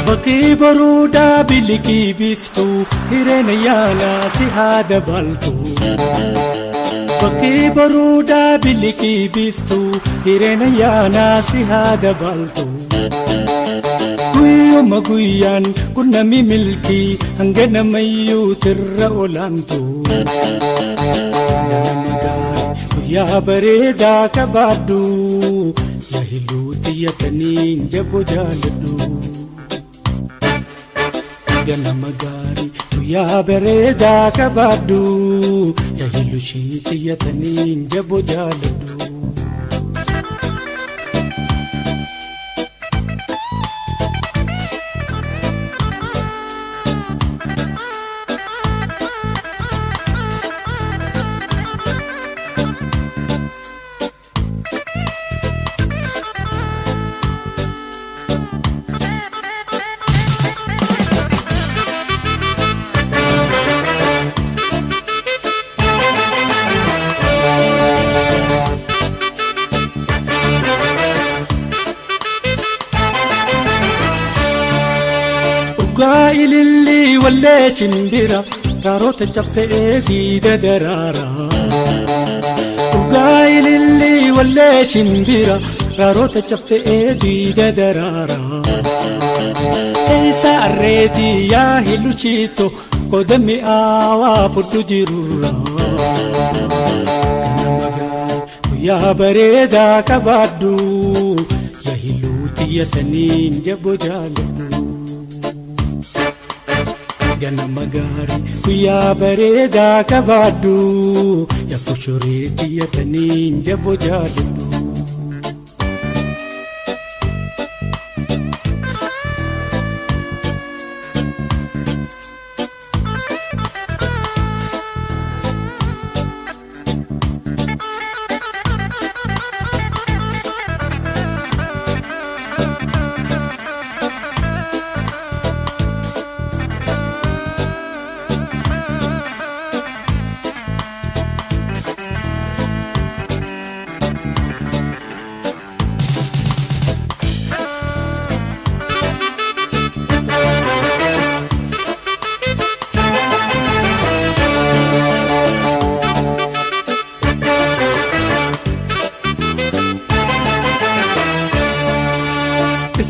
Bakki baruudaa bilikii biftuu hireena yaala si haada baltuu. Bakki baruudaa bilikii biftuu hireena yaala si haada baltuu. Guyyuma guyyaan kun nami milkii hanga namayyuu tirra olaantuu. Nama gaarii guyyaa bareedaa qabaadhu yaa hiluu xiyyataniin jaboo jaaladhu. Nama gaarii guyyaa bareedaa qabaadhu yaa hiluu ishii xiyyataniin jaboo jaaladhu. Dhugaa ilillii wallee shimbira raaroota caffee diida daraara. Dhugaa ilillii wallee shimbira raaroota caffee diida daraara. Eessa arreetii yaa hiluchito koda mi'aawaa fudhu jirurra. Nama gaarii guyyaa bareedaa qabaadhu yaa hiluu xiyyataniin jaboo jaaladhu. Nama gaarii guyyaa bareedaa qabaadhu yaa fushuree xiyyataniin jaboo jaaladhu.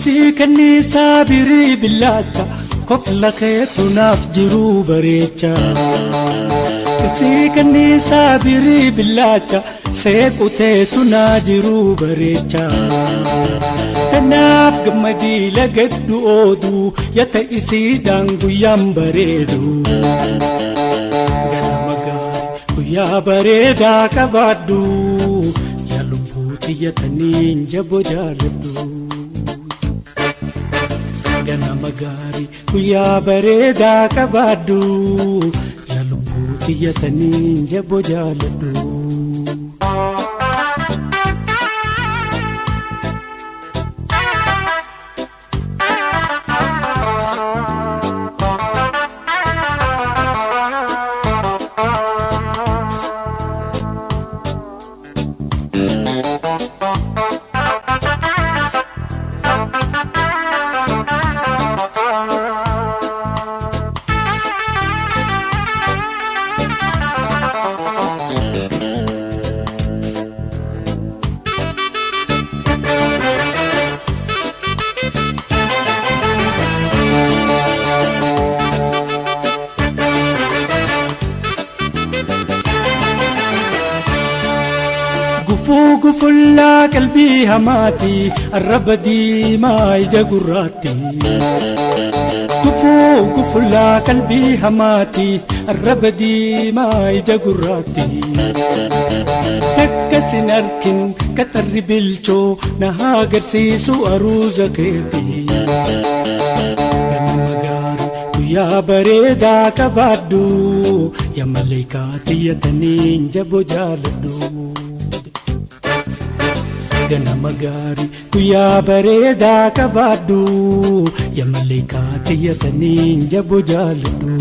Si kanniisaa birii billaacha kofla keetu naaf jiruu bareecha. Si kanniisaa birii billaacha seequ teetu naa jiruu bareecha. Kanaaf gammadii lagaddu ooduu yata isiidhaan guyyaan bareedu. Nama gaarii guyyaa bareedaa qabaadhu yaa lubbuu xiyyataniin jaboo jaaladhu. Nama gaarii guyyaa bareedaa qabaadhu yaa lubbuu xiyyataniin jaboo jaaladhu. Gufuu fullaa qalbii hamaati arraba diimaa ija gurraatti. Gufuu fullaa qalbii hamaati arraba diimaa ija gurraatti. Takka sin arkin qaxarri bilchoo na agarsiisu aruuza keeti. Nama gaarii guyyaa bareedaa qabaadhu yaa maleekaa xiyyataniin jaboo jaaladhu. Nama gaarii guyyaa bareedaa qabaadhu yaa maleekaa xiyyataniin jaboo jaaladhu.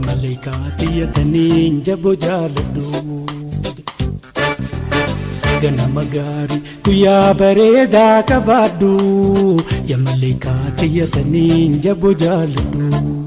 maleekaatiya taniin jaboo jaaladhu. Ganama gaarii guyyaa bareedaa qabaadhu yaa maleekaatiya taniin jaboo jaaladhu.